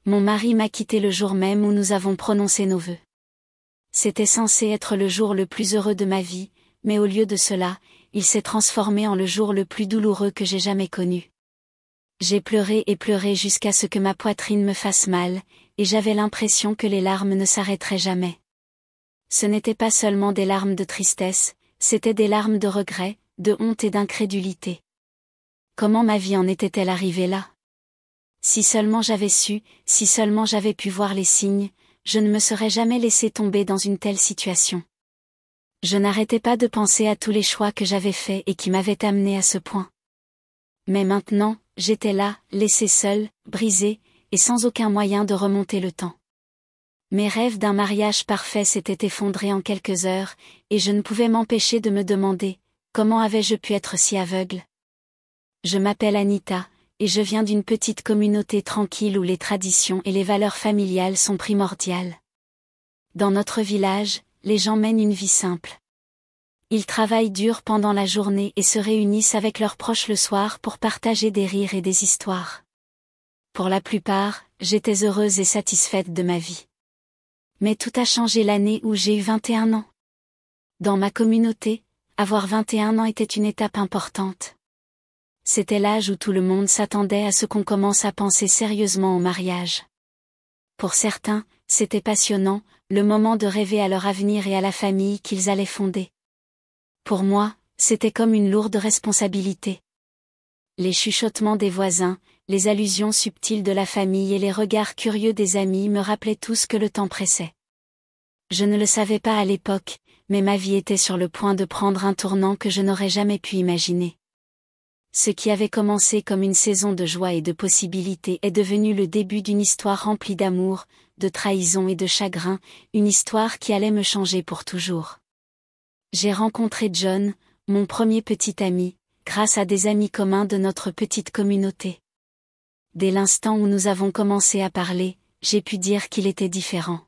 Mon mari m'a quitté le jour même où nous avons prononcé nos vœux. C'était censé être le jour le plus heureux de ma vie, mais au lieu de cela, il s'est transformé en le jour le plus douloureux que j'ai jamais connu. J'ai pleuré et pleuré jusqu'à ce que ma poitrine me fasse mal, et j'avais l'impression que les larmes ne s'arrêteraient jamais. Ce n'étaient pas seulement des larmes de tristesse, c'étaient des larmes de regret, de honte et d'incrédulité. Comment ma vie en était-elle arrivée là? Si seulement j'avais su, si seulement j'avais pu voir les signes, je ne me serais jamais laissé tomber dans une telle situation. Je n'arrêtais pas de penser à tous les choix que j'avais faits et qui m'avaient amené à ce point. Mais maintenant, j'étais là, laissée seule, brisée, et sans aucun moyen de remonter le temps. Mes rêves d'un mariage parfait s'étaient effondrés en quelques heures, et je ne pouvais m'empêcher de me demander, comment avais-je pu être si aveugle? Je m'appelle Anita, et je viens d'une petite communauté tranquille où les traditions et les valeurs familiales sont primordiales. Dans notre village, les gens mènent une vie simple. Ils travaillent dur pendant la journée et se réunissent avec leurs proches le soir pour partager des rires et des histoires. Pour la plupart, j'étais heureuse et satisfaite de ma vie. Mais tout a changé l'année où j'ai eu 21 ans. Dans ma communauté, avoir 21 ans était une étape importante. C'était l'âge où tout le monde s'attendait à ce qu'on commence à penser sérieusement au mariage. Pour certains, c'était passionnant, le moment de rêver à leur avenir et à la famille qu'ils allaient fonder. Pour moi, c'était comme une lourde responsabilité. Les chuchotements des voisins, les allusions subtiles de la famille et les regards curieux des amis me rappelaient tous que le temps pressait. Je ne le savais pas à l'époque, mais ma vie était sur le point de prendre un tournant que je n'aurais jamais pu imaginer. Ce qui avait commencé comme une saison de joie et de possibilités est devenu le début d'une histoire remplie d'amour, de trahison et de chagrin, une histoire qui allait me changer pour toujours. J'ai rencontré John, mon premier petit ami, grâce à des amis communs de notre petite communauté. Dès l'instant où nous avons commencé à parler, j'ai pu dire qu'il était différent.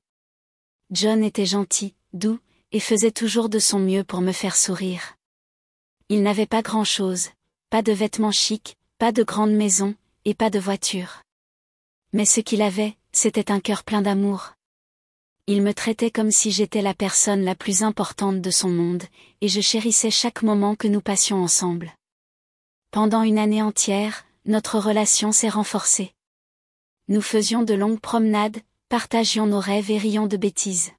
John était gentil, doux, et faisait toujours de son mieux pour me faire sourire. Il n'avait pas grand-chose, pas de vêtements chics, pas de grande maison, et pas de voiture. Mais ce qu'il avait, c'était un cœur plein d'amour. Il me traitait comme si j'étais la personne la plus importante de son monde, et je chérissais chaque moment que nous passions ensemble. Pendant une année entière, notre relation s'est renforcée. Nous faisions de longues promenades, partagions nos rêves et rions de bêtises.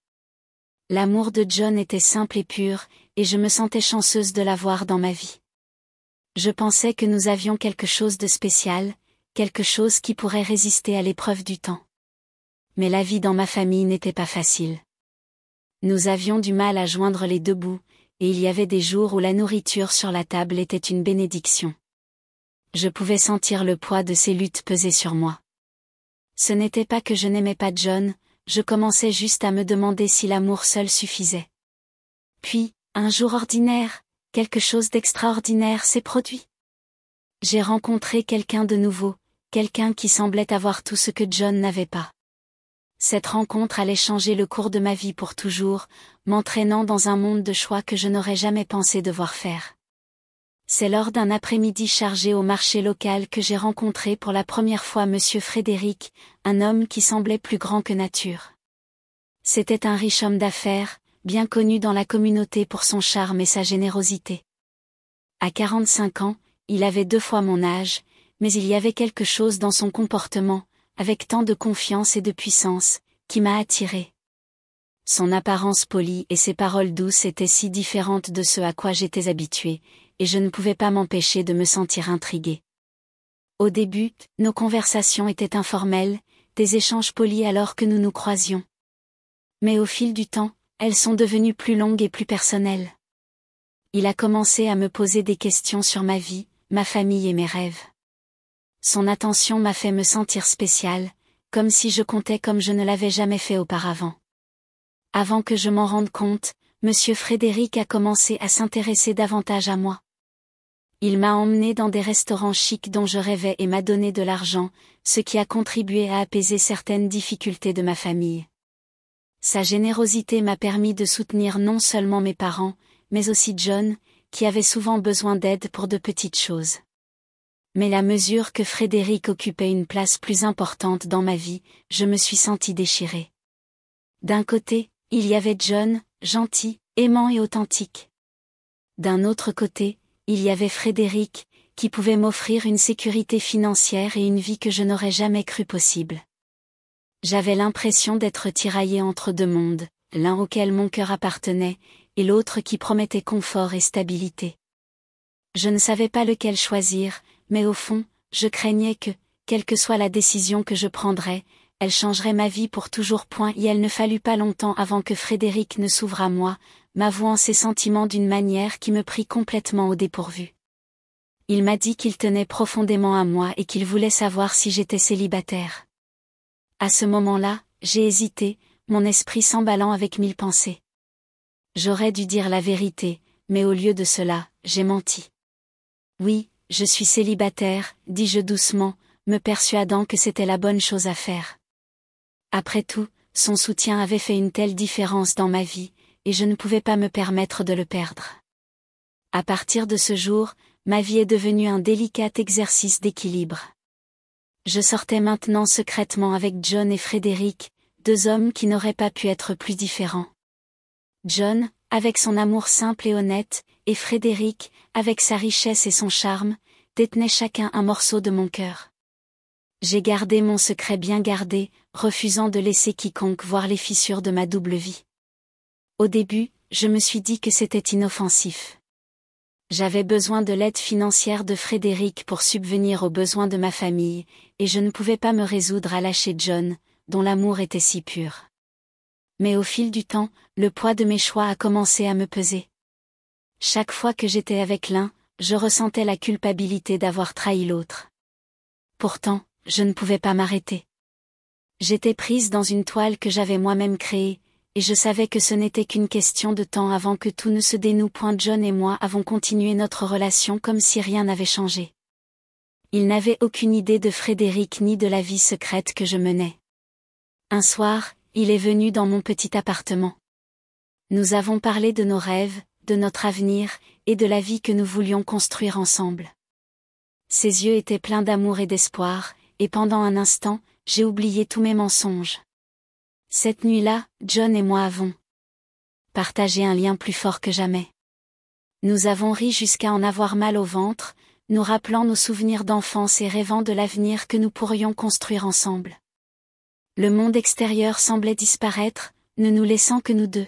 L'amour de John était simple et pur, et je me sentais chanceuse de l'avoir dans ma vie. Je pensais que nous avions quelque chose de spécial, quelque chose qui pourrait résister à l'épreuve du temps. Mais la vie dans ma famille n'était pas facile. Nous avions du mal à joindre les deux bouts, et il y avait des jours où la nourriture sur la table était une bénédiction. Je pouvais sentir le poids de ces luttes peser sur moi. Ce n'était pas que je n'aimais pas John, je commençais juste à me demander si l'amour seul suffisait. Puis, un jour ordinaire, quelque chose d'extraordinaire s'est produit. J'ai rencontré quelqu'un de nouveau, quelqu'un qui semblait avoir tout ce que John n'avait pas. Cette rencontre allait changer le cours de ma vie pour toujours, m'entraînant dans un monde de choix que je n'aurais jamais pensé devoir faire. C'est lors d'un après-midi chargé au marché local que j'ai rencontré pour la première fois Monsieur Frédéric, un homme qui semblait plus grand que nature. C'était un riche homme d'affaires, bien connu dans la communauté pour son charme et sa générosité. À 45 ans, il avait 2 fois mon âge, mais il y avait quelque chose dans son comportement, avec tant de confiance et de puissance, qui m'a attiré. Son apparence polie et ses paroles douces étaient si différentes de ce à quoi j'étais habituée, et je ne pouvais pas m'empêcher de me sentir intriguée. Au début, nos conversations étaient informelles, des échanges polis alors que nous nous croisions. Mais au fil du temps, elles sont devenues plus longues et plus personnelles. Il a commencé à me poser des questions sur ma vie, ma famille et mes rêves. Son attention m'a fait me sentir spéciale, comme si je comptais comme je ne l'avais jamais fait auparavant. Avant que je m'en rende compte, Monsieur Frédéric a commencé à s'intéresser davantage à moi. Il m'a emmenée dans des restaurants chics dont je rêvais et m'a donné de l'argent, ce qui a contribué à apaiser certaines difficultés de ma famille. Sa générosité m'a permis de soutenir non seulement mes parents, mais aussi John, qui avait souvent besoin d'aide pour de petites choses. Mais à mesure que Frédéric occupait une place plus importante dans ma vie, je me suis sentie déchirée. D'un côté, il y avait John, gentil, aimant et authentique. D'un autre côté, il y avait Frédéric, qui pouvait m'offrir une sécurité financière et une vie que je n'aurais jamais cru possible. J'avais l'impression d'être tiraillée entre deux mondes, l'un auquel mon cœur appartenait, et l'autre qui promettait confort et stabilité. Je ne savais pas lequel choisir, mais au fond, je craignais que, quelle que soit la décision que je prendrais, elle changerait ma vie pour toujours. Et il ne fallut pas longtemps avant que Frédéric ne s'ouvre à moi, m'avouant ses sentiments d'une manière qui me prit complètement au dépourvu. Il m'a dit qu'il tenait profondément à moi et qu'il voulait savoir si j'étais célibataire. À ce moment-là, j'ai hésité, mon esprit s'emballant avec mille pensées. J'aurais dû dire la vérité, mais au lieu de cela, j'ai menti. Oui, je suis célibataire, dis-je doucement, me persuadant que c'était la bonne chose à faire. Après tout, son soutien avait fait une telle différence dans ma vie, et je ne pouvais pas me permettre de le perdre. À partir de ce jour, ma vie est devenue un délicat exercice d'équilibre. Je sortais maintenant secrètement avec John et Frédéric, deux hommes qui n'auraient pas pu être plus différents. John, avec son amour simple et honnête, et Frédéric, avec sa richesse et son charme, détenaient chacun un morceau de mon cœur. J'ai gardé mon secret bien gardé, refusant de laisser quiconque voir les fissures de ma double vie. Au début, je me suis dit que c'était inoffensif. J'avais besoin de l'aide financière de Frédéric pour subvenir aux besoins de ma famille, et je ne pouvais pas me résoudre à lâcher John, dont l'amour était si pur. Mais au fil du temps, le poids de mes choix a commencé à me peser. Chaque fois que j'étais avec l'un, je ressentais la culpabilité d'avoir trahi l'autre. Pourtant, je ne pouvais pas m'arrêter. J'étais prise dans une toile que j'avais moi-même créée, et je savais que ce n'était qu'une question de temps avant que tout ne se dénoue. John et moi avons continué notre relation comme si rien n'avait changé. Il n'avait aucune idée de Frédéric ni de la vie secrète que je menais. Un soir, il est venu dans mon petit appartement. Nous avons parlé de nos rêves, de notre avenir, et de la vie que nous voulions construire ensemble. Ses yeux étaient pleins d'amour et d'espoir, et pendant un instant, j'ai oublié tous mes mensonges. Cette nuit-là, John et moi avons partagé un lien plus fort que jamais. Nous avons ri jusqu'à en avoir mal au ventre, nous rappelant nos souvenirs d'enfance et rêvant de l'avenir que nous pourrions construire ensemble. Le monde extérieur semblait disparaître, ne nous laissant que nous deux.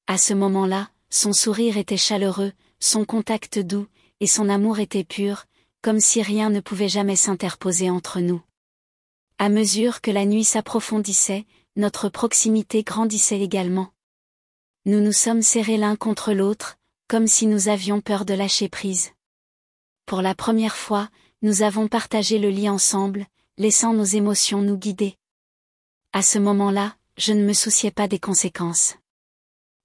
À ce moment-là, son sourire était chaleureux, son contact doux, et son amour était pur, comme si rien ne pouvait jamais s'interposer entre nous. À mesure que la nuit s'approfondissait, notre proximité grandissait également. Nous nous sommes serrés l'un contre l'autre, comme si nous avions peur de lâcher prise. Pour la première fois, nous avons partagé le lit ensemble, laissant nos émotions nous guider. À ce moment-là, je ne me souciais pas des conséquences.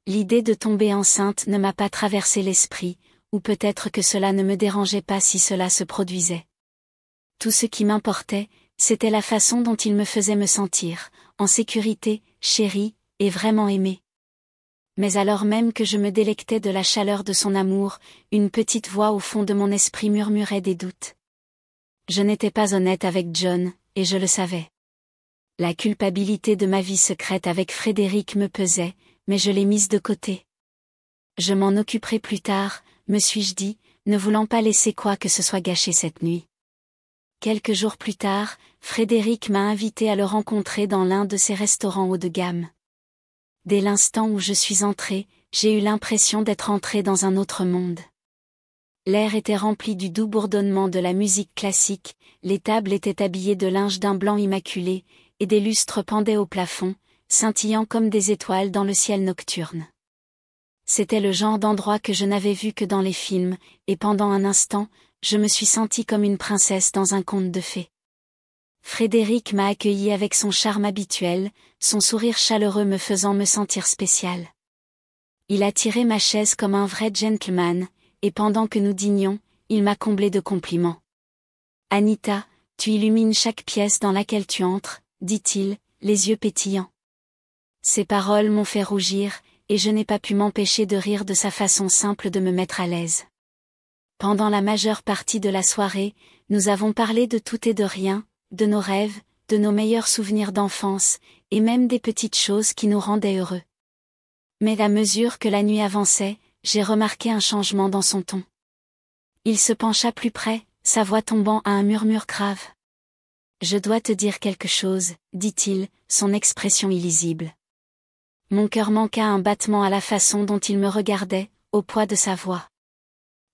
L'idée de tomber enceinte ne m'a pas traversé l'esprit, ou peut-être que cela ne me dérangeait pas si cela se produisait. Tout ce qui m'importait, c'était la façon dont il me faisait me sentir, en sécurité, chérie, et vraiment aimée. Mais alors même que je me délectais de la chaleur de son amour, une petite voix au fond de mon esprit murmurait des doutes. Je n'étais pas honnête avec John, et je le savais. La culpabilité de ma vie secrète avec Frédéric me pesait, mais je l'ai mise de côté. Je m'en occuperai plus tard, me suis-je dit, ne voulant pas laisser quoi que ce soit gâché cette nuit. Quelques jours plus tard, Frédéric m'a invité à le rencontrer dans l'un de ses restaurants haut de gamme. Dès l'instant où je suis entrée, j'ai eu l'impression d'être entrée dans un autre monde. L'air était rempli du doux bourdonnement de la musique classique, les tables étaient habillées de linge d'un blanc immaculé, et des lustres pendaient au plafond, scintillant comme des étoiles dans le ciel nocturne. C'était le genre d'endroit que je n'avais vu que dans les films, et pendant un instant, je me suis sentie comme une princesse dans un conte de fées. Frédéric m'a accueillie avec son charme habituel, son sourire chaleureux me faisant me sentir spéciale. Il a tiré ma chaise comme un vrai gentleman, et pendant que nous dînions, il m'a comblée de compliments. « Anita, tu illumines chaque pièce dans laquelle tu entres, » dit-il, les yeux pétillants. Ces paroles m'ont fait rougir, et je n'ai pas pu m'empêcher de rire de sa façon simple de me mettre à l'aise. Pendant la majeure partie de la soirée, nous avons parlé de tout et de rien, de nos rêves, de nos meilleurs souvenirs d'enfance, et même des petites choses qui nous rendaient heureux. Mais à mesure que la nuit avançait, j'ai remarqué un changement dans son ton. Il se pencha plus près, sa voix tombant à un murmure grave. « Je dois te dire quelque chose, » dit-il, son expression illisible. Mon cœur manqua un battement à la façon dont il me regardait, au poids de sa voix.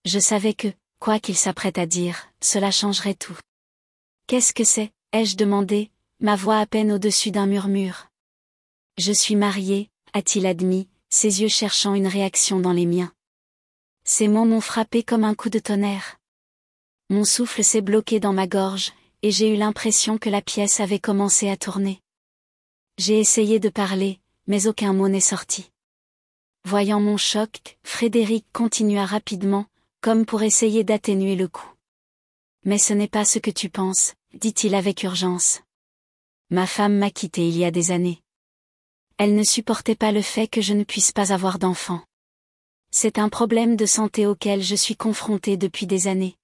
Je savais que, quoi qu'il s'apprête à dire, cela changerait tout. « Qu'est-ce que c'est ?» ai-je demandé, ma voix à peine au-dessus d'un murmure. « Je suis marié » a-t-il admis, ses yeux cherchant une réaction dans les miens. Ces mots m'ont frappé comme un coup de tonnerre. Mon souffle s'est bloqué dans ma gorge, et j'ai eu l'impression que la pièce avait commencé à tourner. J'ai essayé de parler, mais aucun mot n'est sorti. Voyant mon choc, Frédéric continua rapidement, comme pour essayer d'atténuer le coup. « Mais ce n'est pas ce que tu penses, » dit-il avec urgence. « Ma femme m'a quitté il y a des années. Elle ne supportait pas le fait que je ne puisse pas avoir d'enfant. C'est un problème de santé auquel je suis confronté depuis des années. »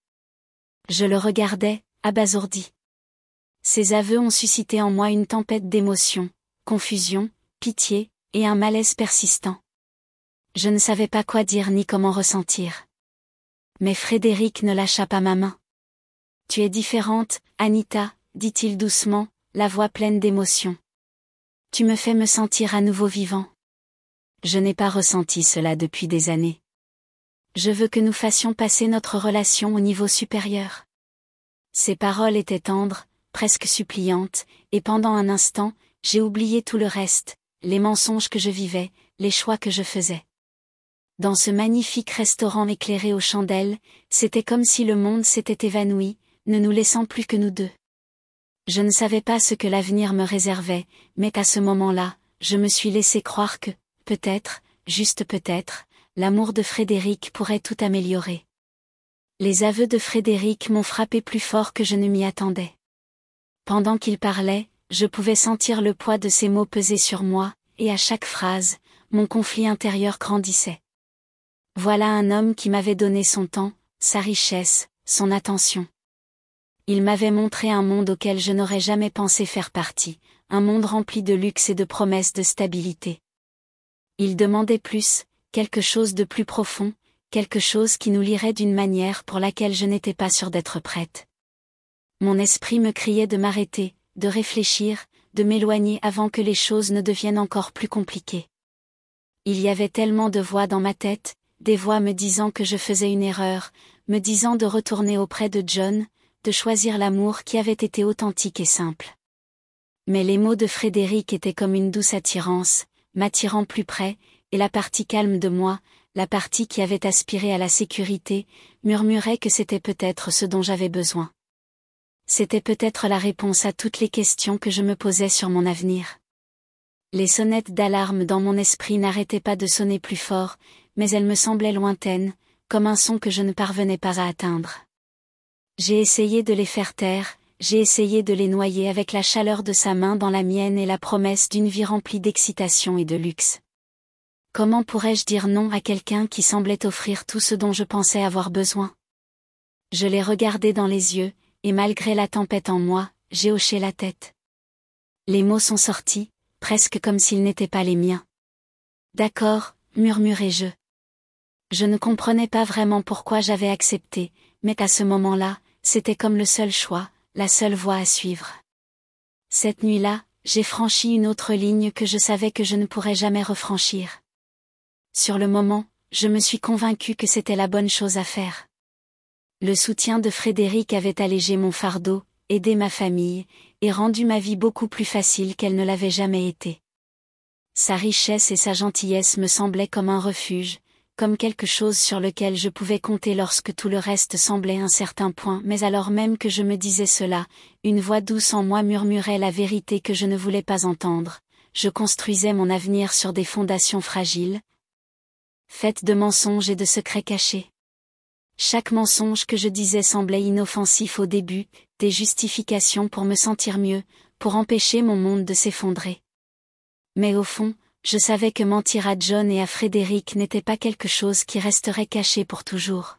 Je le regardais, abasourdi. Ces aveux ont suscité en moi une tempête d'émotions, confusion, pitié, et un malaise persistant. Je ne savais pas quoi dire ni comment ressentir. Mais Frédéric ne lâcha pas ma main. « Tu es différente, Anita, » dit-il doucement, la voix pleine d'émotion. « Tu me fais me sentir à nouveau vivant. Je n'ai pas ressenti cela depuis des années. Je veux que nous fassions passer notre relation au niveau supérieur. » Ces paroles étaient tendres, presque suppliantes, et pendant un instant, j'ai oublié tout le reste, les mensonges que je vivais, les choix que je faisais. Dans ce magnifique restaurant éclairé aux chandelles, c'était comme si le monde s'était évanoui, ne nous laissant plus que nous deux. Je ne savais pas ce que l'avenir me réservait, mais à ce moment-là, je me suis laissé croire que, peut-être, juste peut-être, l'amour de Frédéric pourrait tout améliorer. Les aveux de Frédéric m'ont frappé plus fort que je ne m'y attendais. Pendant qu'il parlait, je pouvais sentir le poids de ses mots peser sur moi, et à chaque phrase, mon conflit intérieur grandissait. Voilà un homme qui m'avait donné son temps, sa richesse, son attention. Il m'avait montré un monde auquel je n'aurais jamais pensé faire partie, un monde rempli de luxe et de promesses de stabilité. Il demandait plus, quelque chose de plus profond, quelque chose qui nous lierait d'une manière pour laquelle je n'étais pas sûre d'être prête. Mon esprit me criait de m'arrêter, de réfléchir, de m'éloigner avant que les choses ne deviennent encore plus compliquées. Il y avait tellement de voix dans ma tête, des voix me disant que je faisais une erreur, me disant de retourner auprès de John, de choisir l'amour qui avait été authentique et simple. Mais les mots de Frédéric étaient comme une douce attirance, m'attirant plus près, et la partie calme de moi, la partie qui avait aspiré à la sécurité, murmurait que c'était peut-être ce dont j'avais besoin. C'était peut-être la réponse à toutes les questions que je me posais sur mon avenir. Les sonnettes d'alarme dans mon esprit n'arrêtaient pas de sonner plus fort, mais elles me semblaient lointaines, comme un son que je ne parvenais pas à atteindre. J'ai essayé de les faire taire, j'ai essayé de les noyer avec la chaleur de sa main dans la mienne et la promesse d'une vie remplie d'excitation et de luxe. Comment pourrais-je dire non à quelqu'un qui semblait offrir tout ce dont je pensais avoir besoin? Je l'ai regardé dans les yeux, et malgré la tempête en moi, j'ai hoché la tête. Les mots sont sortis, presque comme s'ils n'étaient pas les miens. « D'accord », murmurai-je. Je ne comprenais pas vraiment pourquoi j'avais accepté, mais à ce moment-là, c'était comme le seul choix, la seule voie à suivre. Cette nuit-là, j'ai franchi une autre ligne que je savais que je ne pourrais jamais refranchir. Sur le moment, je me suis convaincue que c'était la bonne chose à faire. Le soutien de Frédéric avait allégé mon fardeau, aidé ma famille, et rendu ma vie beaucoup plus facile qu'elle ne l'avait jamais été. Sa richesse et sa gentillesse me semblaient comme un refuge, comme quelque chose sur lequel je pouvais compter lorsque tout le reste semblait un certain point, mais alors même que je me disais cela, une voix douce en moi murmurait la vérité que je ne voulais pas entendre. Je construisais mon avenir sur des fondations fragiles, faites de mensonges et de secrets cachés. Chaque mensonge que je disais semblait inoffensif au début, des justifications pour me sentir mieux, pour empêcher mon monde de s'effondrer. Mais au fond, je savais que mentir à John et à Frédéric n'était pas quelque chose qui resterait caché pour toujours.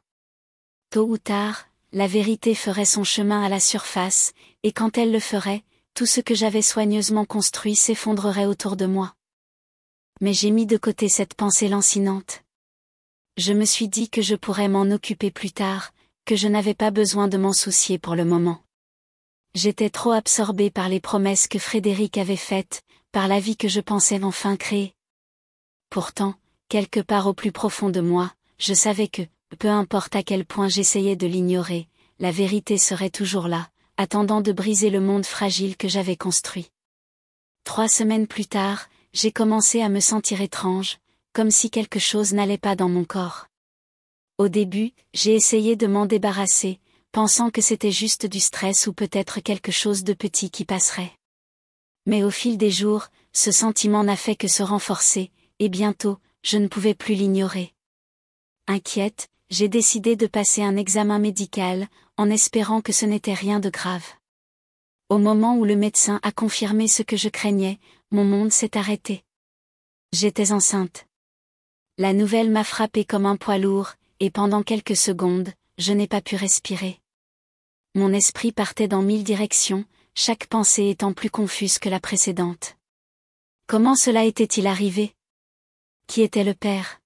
Tôt ou tard, la vérité ferait son chemin à la surface, et quand elle le ferait, tout ce que j'avais soigneusement construit s'effondrerait autour de moi. Mais j'ai mis de côté cette pensée lancinante. Je me suis dit que je pourrais m'en occuper plus tard, que je n'avais pas besoin de m'en soucier pour le moment. J'étais trop absorbée par les promesses que Frédéric avait faites, par la vie que je pensais enfin créer. Pourtant, quelque part au plus profond de moi, je savais que, peu importe à quel point j'essayais de l'ignorer, la vérité serait toujours là, attendant de briser le monde fragile que j'avais construit. 3 semaines plus tard, j'ai commencé à me sentir étrange, comme si quelque chose n'allait pas dans mon corps. Au début, j'ai essayé de m'en débarrasser, pensant que c'était juste du stress ou peut-être quelque chose de petit qui passerait. Mais au fil des jours, ce sentiment n'a fait que se renforcer, et bientôt, je ne pouvais plus l'ignorer. Inquiète, j'ai décidé de passer un examen médical, en espérant que ce n'était rien de grave. Au moment où le médecin a confirmé ce que je craignais, mon monde s'est arrêté. J'étais enceinte. La nouvelle m'a frappée comme un poids lourd, et pendant quelques secondes, je n'ai pas pu respirer. Mon esprit partait dans 1000 directions, chaque pensée étant plus confuse que la précédente. Comment cela était-il arrivé? Qui était le père?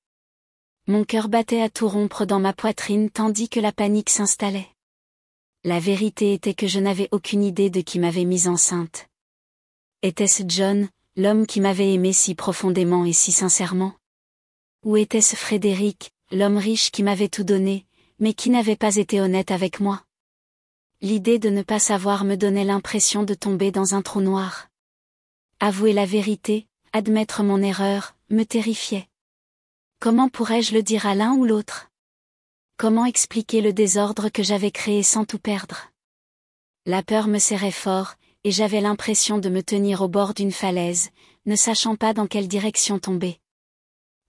Mon cœur battait à tout rompre dans ma poitrine tandis que la panique s'installait. La vérité était que je n'avais aucune idée de qui m'avait mise enceinte. Était-ce John, l'homme qui m'avait aimé si profondément et si sincèrement? Ou était-ce Frédéric, l'homme riche qui m'avait tout donné, mais qui n'avait pas été honnête avec moi? L'idée de ne pas savoir me donnait l'impression de tomber dans un trou noir. Avouer la vérité, admettre mon erreur, me terrifiait. Comment pourrais-je le dire à l'un ou l'autre? Comment expliquer le désordre que j'avais créé sans tout perdre? La peur me serrait fort, et j'avais l'impression de me tenir au bord d'une falaise, ne sachant pas dans quelle direction tomber.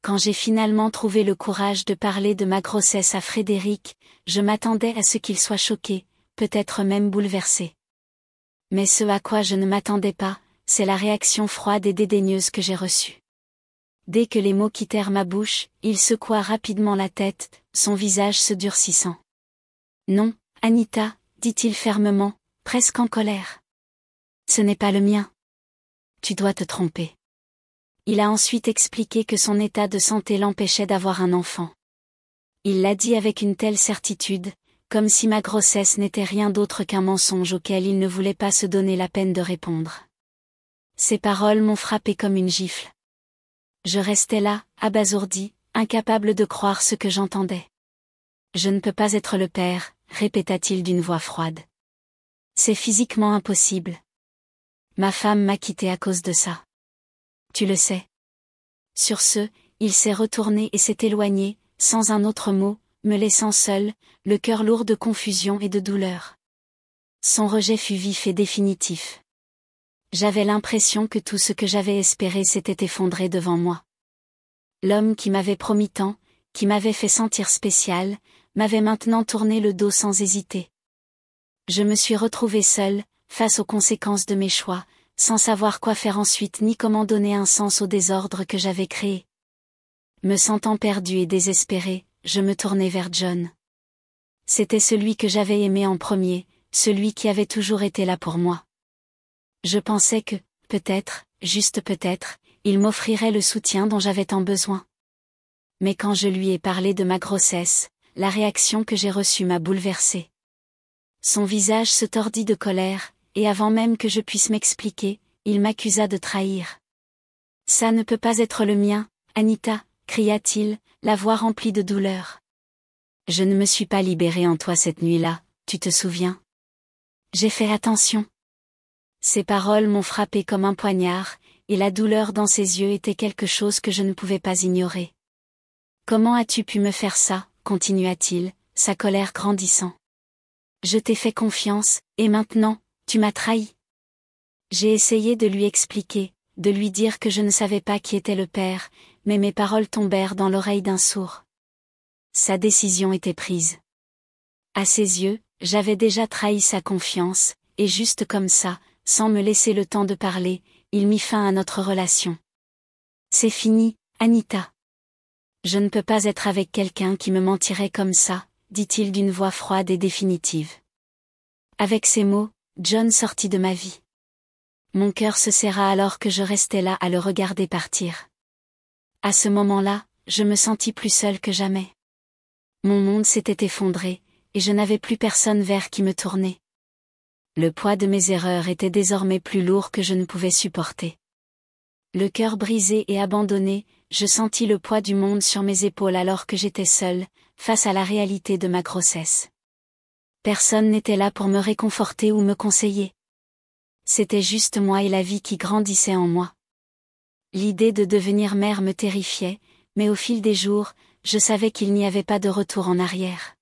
Quand j'ai finalement trouvé le courage de parler de ma grossesse à Frédéric, je m'attendais à ce qu'il soit choqué, peut-être même bouleversé. Mais ce à quoi je ne m'attendais pas, c'est la réaction froide et dédaigneuse que j'ai reçue. Dès que les mots quittèrent ma bouche, il secoua rapidement la tête, son visage se durcissant. Non, Anita, dit-il fermement, presque en colère. Ce n'est pas le mien. Tu dois te tromper. Il a ensuite expliqué que son état de santé l'empêchait d'avoir un enfant. Il l'a dit avec une telle certitude, comme si ma grossesse n'était rien d'autre qu'un mensonge auquel il ne voulait pas se donner la peine de répondre. Ces paroles m'ont frappé comme une gifle. Je restais là, abasourdi, incapable de croire ce que j'entendais. Je ne peux pas être le père, répéta-t-il d'une voix froide. C'est physiquement impossible. Ma femme m'a quitté à cause de ça. Tu le sais. Sur ce, il s'est retourné et s'est éloigné, sans un autre mot, me laissant seul, le cœur lourd de confusion et de douleur. Son rejet fut vif et définitif. J'avais l'impression que tout ce que j'avais espéré s'était effondré devant moi. L'homme qui m'avait promis tant, qui m'avait fait sentir spécial, m'avait maintenant tourné le dos sans hésiter. Je me suis retrouvée seule, face aux conséquences de mes choix, sans savoir quoi faire ensuite ni comment donner un sens au désordre que j'avais créé. Me sentant perdue et désespérée, je me tournai vers John. C'était celui que j'avais aimé en premier, celui qui avait toujours été là pour moi. Je pensais que, peut-être, juste peut-être, il m'offrirait le soutien dont j'avais tant besoin. Mais quand je lui ai parlé de ma grossesse, la réaction que j'ai reçue m'a bouleversée. Son visage se tordit de colère, et avant même que je puisse m'expliquer, il m'accusa de trahir. « Ça ne peut pas être le mien, Anita, » cria-t-il, la voix remplie de douleur. « Je ne me suis pas libérée en toi cette nuit-là, tu te souviens? J'ai fait attention. » Ces paroles m'ont frappé comme un poignard, et la douleur dans ses yeux était quelque chose que je ne pouvais pas ignorer. « Comment as-tu pu me faire ça ?» continua-t-il, sa colère grandissant. « Je t'ai fait confiance, et maintenant, tu m'as trahi. » J'ai essayé de lui expliquer, de lui dire que je ne savais pas qui était le père, mais mes paroles tombèrent dans l'oreille d'un sourd. Sa décision était prise. À ses yeux, j'avais déjà trahi sa confiance, et juste comme ça, sans me laisser le temps de parler, il mit fin à notre relation. C'est fini, Anita. Je ne peux pas être avec quelqu'un qui me mentirait comme ça, dit-il d'une voix froide et définitive. Avec ces mots, John sortit de ma vie. Mon cœur se serra alors que je restais là à le regarder partir. À ce moment-là, je me sentis plus seule que jamais. Mon monde s'était effondré, et je n'avais plus personne vers qui me tourner. Le poids de mes erreurs était désormais plus lourd que je ne pouvais supporter. Le cœur brisé et abandonné, je sentis le poids du monde sur mes épaules alors que j'étais seule, face à la réalité de ma grossesse. Personne n'était là pour me réconforter ou me conseiller. C'était juste moi et la vie qui grandissait en moi. L'idée de devenir mère me terrifiait, mais au fil des jours, je savais qu'il n'y avait pas de retour en arrière.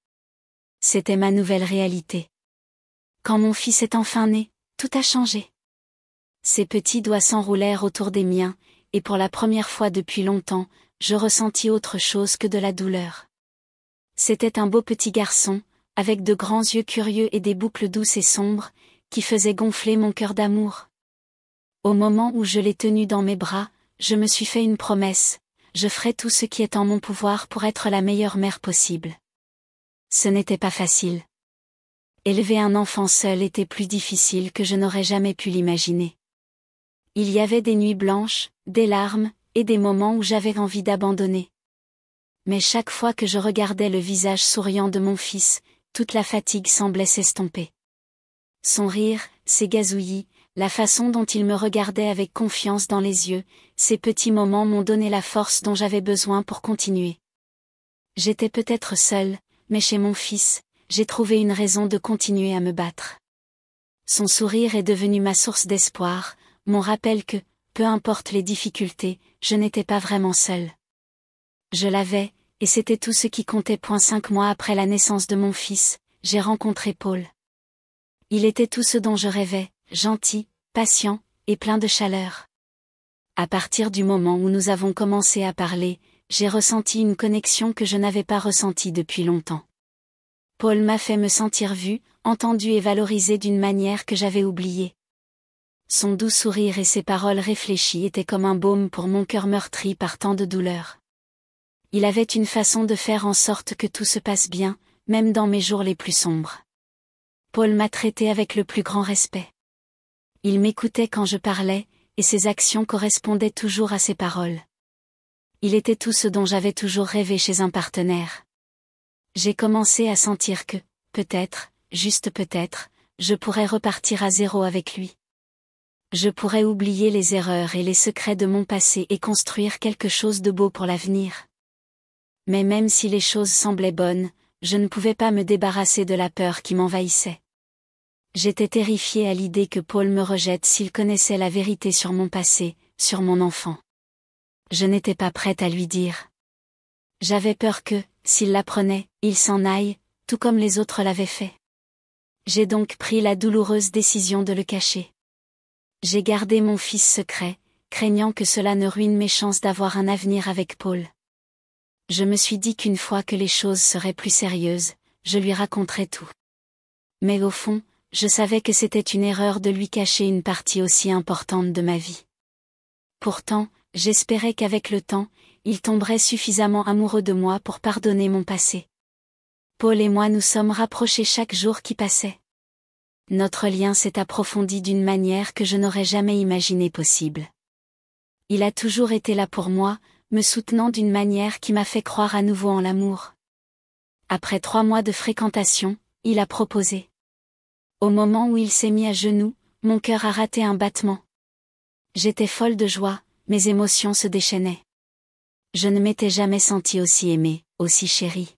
C'était ma nouvelle réalité. Quand mon fils est enfin né, tout a changé. Ses petits doigts s'enroulèrent autour des miens, et pour la première fois depuis longtemps, je ressentis autre chose que de la douleur. C'était un beau petit garçon, avec de grands yeux curieux et des boucles douces et sombres, qui faisaient gonfler mon cœur d'amour. Au moment où je l'ai tenu dans mes bras, je me suis fait une promesse: je ferai tout ce qui est en mon pouvoir pour être la meilleure mère possible. Ce n'était pas facile. Élever un enfant seul était plus difficile que je n'aurais jamais pu l'imaginer. Il y avait des nuits blanches, des larmes, et des moments où j'avais envie d'abandonner. Mais chaque fois que je regardais le visage souriant de mon fils, toute la fatigue semblait s'estomper. Son rire, ses gazouillis, la façon dont il me regardait avec confiance dans les yeux, ces petits moments m'ont donné la force dont j'avais besoin pour continuer. J'étais peut-être seule, mais chez mon fils, j'ai trouvé une raison de continuer à me battre. Son sourire est devenu ma source d'espoir, mon rappel que, peu importe les difficultés, je n'étais pas vraiment seule. Je l'avais, et c'était tout ce qui comptait. 5 mois après la naissance de mon fils, j'ai rencontré Paul. Il était tout ce dont je rêvais, gentil, patient, et plein de chaleur. À partir du moment où nous avons commencé à parler, j'ai ressenti une connexion que je n'avais pas ressentie depuis longtemps. Paul m'a fait me sentir vue, entendue et valorisée d'une manière que j'avais oubliée. Son doux sourire et ses paroles réfléchies étaient comme un baume pour mon cœur meurtri par tant de douleur. Il avait une façon de faire en sorte que tout se passe bien, même dans mes jours les plus sombres. Paul m'a traité avec le plus grand respect. Il m'écoutait quand je parlais, et ses actions correspondaient toujours à ses paroles. Il était tout ce dont j'avais toujours rêvé chez un partenaire. J'ai commencé à sentir que, peut-être, juste peut-être, je pourrais repartir à zéro avec lui. Je pourrais oublier les erreurs et les secrets de mon passé et construire quelque chose de beau pour l'avenir. Mais même si les choses semblaient bonnes, je ne pouvais pas me débarrasser de la peur qui m'envahissait. J'étais terrifiée à l'idée que Paul me rejette s'il connaissait la vérité sur mon passé, sur mon enfant. Je n'étais pas prête à lui dire. J'avais peur que, s'il l'apprenait, il s'en aille, tout comme les autres l'avaient fait. J'ai donc pris la douloureuse décision de le cacher. J'ai gardé mon fils secret, craignant que cela ne ruine mes chances d'avoir un avenir avec Paul. Je me suis dit qu'une fois que les choses seraient plus sérieuses, je lui raconterais tout. Mais au fond, je savais que c'était une erreur de lui cacher une partie aussi importante de ma vie. Pourtant, j'espérais qu'avec le temps, il tomberait suffisamment amoureux de moi pour pardonner mon passé. Paul et moi nous sommes rapprochés chaque jour qui passait. Notre lien s'est approfondi d'une manière que je n'aurais jamais imaginé possible. Il a toujours été là pour moi, me soutenant d'une manière qui m'a fait croire à nouveau en l'amour. Après 3 mois de fréquentation, il a proposé. Au moment où il s'est mis à genoux, mon cœur a raté un battement. J'étais folle de joie, mes émotions se déchaînaient. Je ne m'étais jamais sentie aussi aimée, aussi chérie.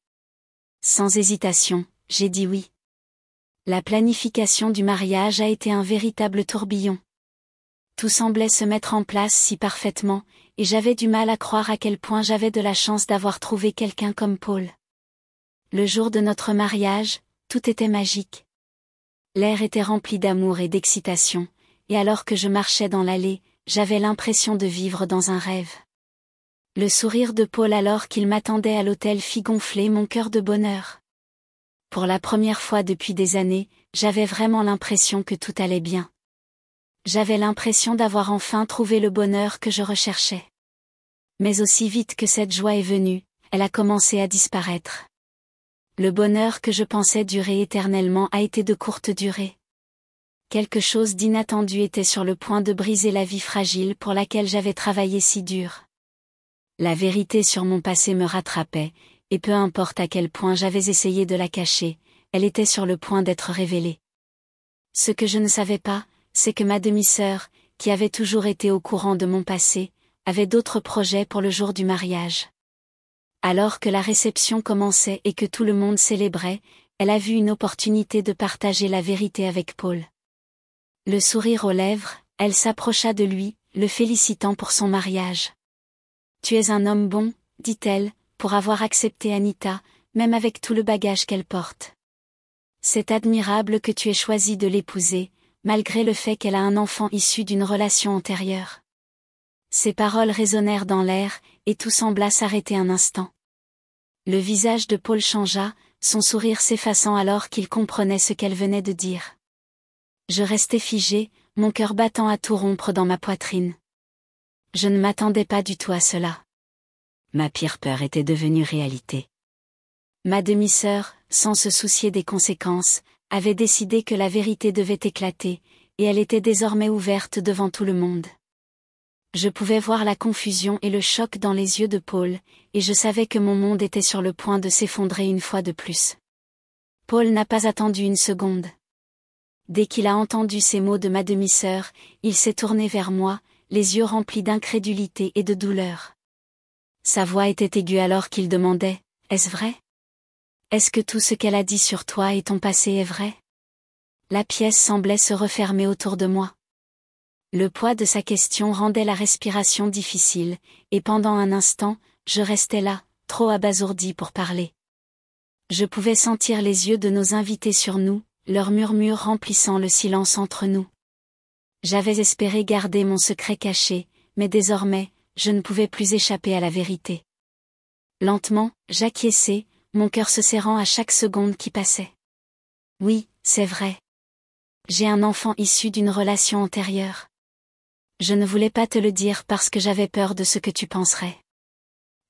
Sans hésitation, j'ai dit oui. La planification du mariage a été un véritable tourbillon. Tout semblait se mettre en place si parfaitement, et j'avais du mal à croire à quel point j'avais de la chance d'avoir trouvé quelqu'un comme Paul. Le jour de notre mariage, tout était magique. L'air était rempli d'amour et d'excitation, et alors que je marchais dans l'allée, j'avais l'impression de vivre dans un rêve. Le sourire de Paul alors qu'il m'attendait à l'hôtel fit gonfler mon cœur de bonheur. Pour la première fois depuis des années, j'avais vraiment l'impression que tout allait bien. J'avais l'impression d'avoir enfin trouvé le bonheur que je recherchais. Mais aussi vite que cette joie est venue, elle a commencé à disparaître. Le bonheur que je pensais durer éternellement a été de courte durée. Quelque chose d'inattendu était sur le point de briser la vie fragile pour laquelle j'avais travaillé si dur. La vérité sur mon passé me rattrapait, et peu importe à quel point j'avais essayé de la cacher, elle était sur le point d'être révélée. Ce que je ne savais pas, c'est que ma demi-sœur, qui avait toujours été au courant de mon passé, avait d'autres projets pour le jour du mariage. Alors que la réception commençait et que tout le monde célébrait, elle a vu une opportunité de partager la vérité avec Paul. Le sourire aux lèvres, elle s'approcha de lui, le félicitant pour son mariage. « Tu es un homme bon, dit-elle, pour avoir accepté Anita, même avec tout le bagage qu'elle porte. C'est admirable que tu aies choisi de l'épouser, malgré le fait qu'elle a un enfant issu d'une relation antérieure. » Ces paroles résonnèrent dans l'air, et tout sembla s'arrêter un instant. Le visage de Paul changea, son sourire s'effaçant alors qu'il comprenait ce qu'elle venait de dire. Je restai figé, mon cœur battant à tout rompre dans ma poitrine. Je ne m'attendais pas du tout à cela. Ma pire peur était devenue réalité. Ma demi-sœur, sans se soucier des conséquences, avait décidé que la vérité devait éclater, et elle était désormais ouverte devant tout le monde. Je pouvais voir la confusion et le choc dans les yeux de Paul, et je savais que mon monde était sur le point de s'effondrer une fois de plus. Paul n'a pas attendu une seconde. Dès qu'il a entendu ces mots de ma demi-sœur, il s'est tourné vers moi, les yeux remplis d'incrédulité et de douleur. Sa voix était aiguë alors qu'il demandait « Est-ce vrai ? Est-ce que tout ce qu'elle a dit sur toi et ton passé est vrai ?» La pièce semblait se refermer autour de moi. Le poids de sa question rendait la respiration difficile, et pendant un instant, je restais là, trop abasourdi pour parler. Je pouvais sentir les yeux de nos invités sur nous, leurs murmures remplissant le silence entre nous. J'avais espéré garder mon secret caché, mais désormais, je ne pouvais plus échapper à la vérité. Lentement, j'acquiesçai, mon cœur se serrant à chaque seconde qui passait. Oui, c'est vrai. J'ai un enfant issu d'une relation antérieure. Je ne voulais pas te le dire parce que j'avais peur de ce que tu penserais.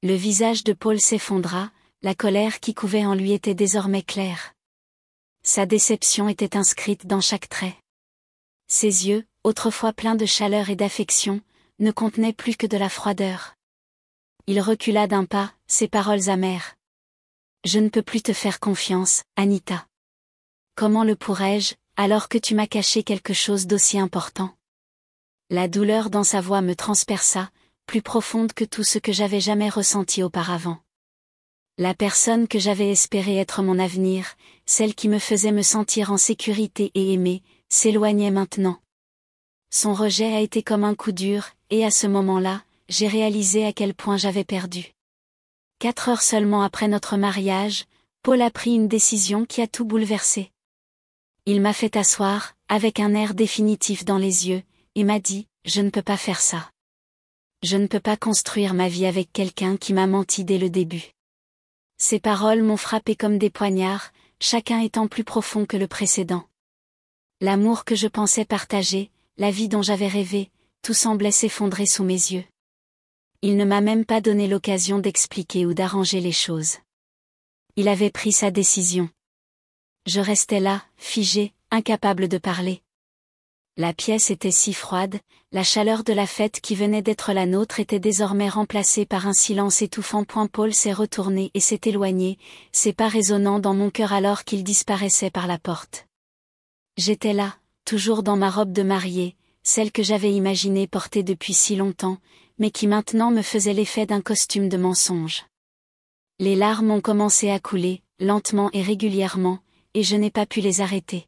Le visage de Paul s'effondra, la colère qui couvait en lui était désormais claire. Sa déception était inscrite dans chaque trait. Ses yeux, autrefois pleins de chaleur et d'affection, ne contenaient plus que de la froideur. Il recula d'un pas, ses paroles amères. « Je ne peux plus te faire confiance, Anita. Comment le pourrais-je, alors que tu m'as caché quelque chose d'aussi important ?» La douleur dans sa voix me transperça, plus profonde que tout ce que j'avais jamais ressenti auparavant. La personne que j'avais espéré être mon avenir, celle qui me faisait me sentir en sécurité et aimée, s'éloignait maintenant. Son rejet a été comme un coup dur, et à ce moment-là, j'ai réalisé à quel point j'avais perdu. 4 heures seulement après notre mariage, Paul a pris une décision qui a tout bouleversé. Il m'a fait asseoir, avec un air définitif dans les yeux, et m'a dit « Je ne peux pas faire ça. Je ne peux pas construire ma vie avec quelqu'un qui m'a menti dès le début. » Ces paroles m'ont frappé comme des poignards, chacun étant plus profond que le précédent. L'amour que je pensais partager, la vie dont j'avais rêvé, tout semblait s'effondrer sous mes yeux. Il ne m'a même pas donné l'occasion d'expliquer ou d'arranger les choses. Il avait pris sa décision. Je restais là, figé, incapable de parler. La pièce était si froide, la chaleur de la fête qui venait d'être la nôtre était désormais remplacée par un silence étouffant. Paul s'est retourné et s'est éloigné, ses pas résonnant dans mon cœur alors qu'il disparaissait par la porte. J'étais là, toujours dans ma robe de mariée, celle que j'avais imaginé porter depuis si longtemps, mais qui maintenant me faisait l'effet d'un costume de mensonge. Les larmes ont commencé à couler, lentement et régulièrement, et je n'ai pas pu les arrêter.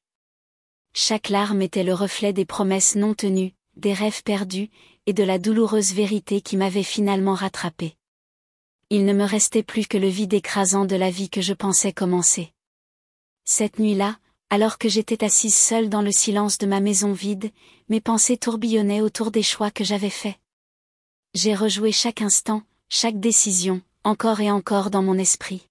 Chaque larme était le reflet des promesses non tenues, des rêves perdus, et de la douloureuse vérité qui m'avait finalement rattrapé. Il ne me restait plus que le vide écrasant de la vie que je pensais commencer. Cette nuit-là, alors que j'étais assise seule dans le silence de ma maison vide, mes pensées tourbillonnaient autour des choix que j'avais faits. J'ai rejoué chaque instant, chaque décision, encore et encore dans mon esprit.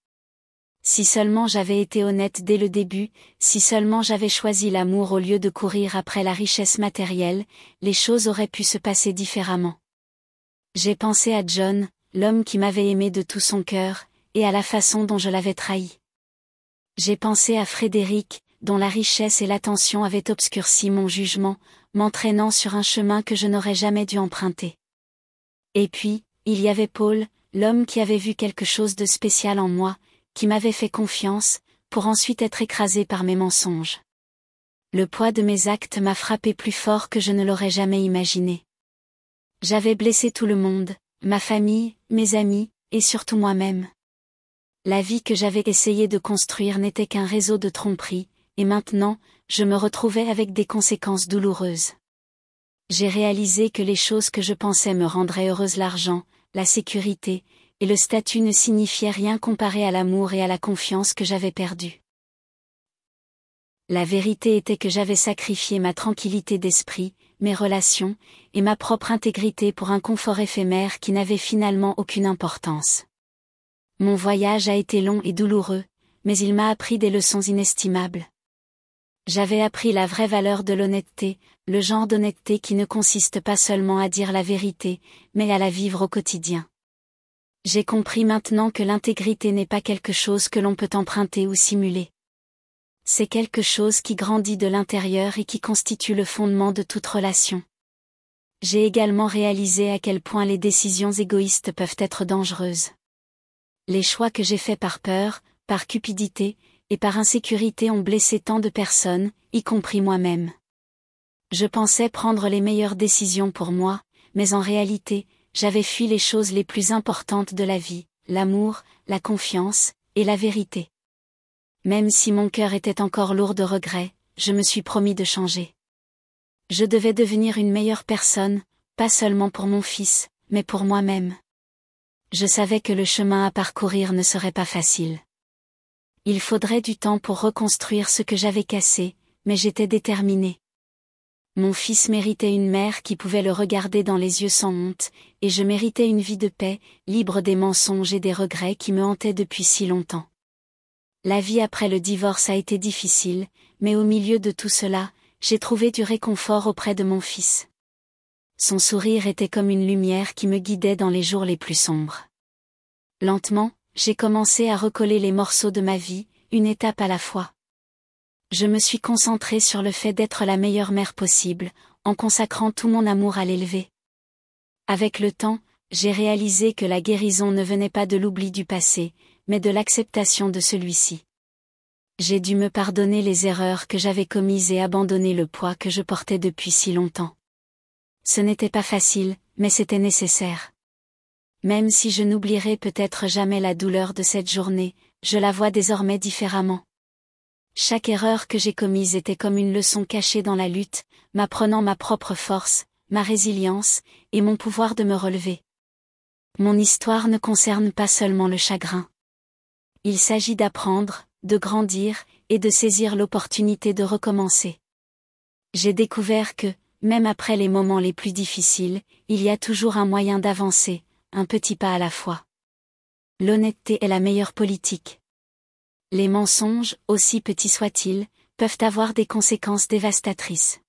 Si seulement j'avais été honnête dès le début, si seulement j'avais choisi l'amour au lieu de courir après la richesse matérielle, les choses auraient pu se passer différemment. J'ai pensé à John, l'homme qui m'avait aimé de tout son cœur, et à la façon dont je l'avais trahi. J'ai pensé à Frédéric, dont la richesse et l'attention avaient obscurci mon jugement, m'entraînant sur un chemin que je n'aurais jamais dû emprunter. Et puis, il y avait Paul, l'homme qui avait vu quelque chose de spécial en moi, qui m'avait fait confiance, pour ensuite être écrasé par mes mensonges. Le poids de mes actes m'a frappé plus fort que je ne l'aurais jamais imaginé. J'avais blessé tout le monde, ma famille, mes amis, et surtout moi-même. La vie que j'avais essayé de construire n'était qu'un réseau de tromperies, et maintenant, je me retrouvais avec des conséquences douloureuses. J'ai réalisé que les choses que je pensais me rendraient heureuse, l'argent, la sécurité, et le statut, ne signifiaient rien comparé à l'amour et à la confiance que j'avais perdus. La vérité était que j'avais sacrifié ma tranquillité d'esprit, mes relations, et ma propre intégrité pour un confort éphémère qui n'avait finalement aucune importance. Mon voyage a été long et douloureux, mais il m'a appris des leçons inestimables. J'avais appris la vraie valeur de l'honnêteté, le genre d'honnêteté qui ne consiste pas seulement à dire la vérité, mais à la vivre au quotidien. J'ai compris maintenant que l'intégrité n'est pas quelque chose que l'on peut emprunter ou simuler. C'est quelque chose qui grandit de l'intérieur et qui constitue le fondement de toute relation. J'ai également réalisé à quel point les décisions égoïstes peuvent être dangereuses. Les choix que j'ai faits par peur, par cupidité, et par insécurité ont blessé tant de personnes, y compris moi-même. Je pensais prendre les meilleures décisions pour moi, mais en réalité, j'avais fui les choses les plus importantes de la vie, l'amour, la confiance, et la vérité. Même si mon cœur était encore lourd de regrets, je me suis promis de changer. Je devais devenir une meilleure personne, pas seulement pour mon fils, mais pour moi-même. Je savais que le chemin à parcourir ne serait pas facile. Il faudrait du temps pour reconstruire ce que j'avais cassé, mais j'étais déterminée. Mon fils méritait une mère qui pouvait le regarder dans les yeux sans honte, et je méritais une vie de paix, libre des mensonges et des regrets qui me hantaient depuis si longtemps. La vie après le divorce a été difficile, mais au milieu de tout cela, j'ai trouvé du réconfort auprès de mon fils. Son sourire était comme une lumière qui me guidait dans les jours les plus sombres. Lentement, j'ai commencé à recoller les morceaux de ma vie, une étape à la fois. Je me suis concentrée sur le fait d'être la meilleure mère possible, en consacrant tout mon amour à l'élever. Avec le temps, j'ai réalisé que la guérison ne venait pas de l'oubli du passé, mais de l'acceptation de celui-ci. J'ai dû me pardonner les erreurs que j'avais commises et abandonner le poids que je portais depuis si longtemps. Ce n'était pas facile, mais c'était nécessaire. Même si je n'oublierai peut-être jamais la douleur de cette journée, je la vois désormais différemment. Chaque erreur que j'ai commise était comme une leçon cachée dans la lutte, m'apprenant ma propre force, ma résilience, et mon pouvoir de me relever. Mon histoire ne concerne pas seulement le chagrin. Il s'agit d'apprendre, de grandir, et de saisir l'opportunité de recommencer. J'ai découvert que, même après les moments les plus difficiles, il y a toujours un moyen d'avancer, un petit pas à la fois. L'honnêteté est la meilleure politique. Les mensonges, aussi petits soient-ils, peuvent avoir des conséquences dévastatrices.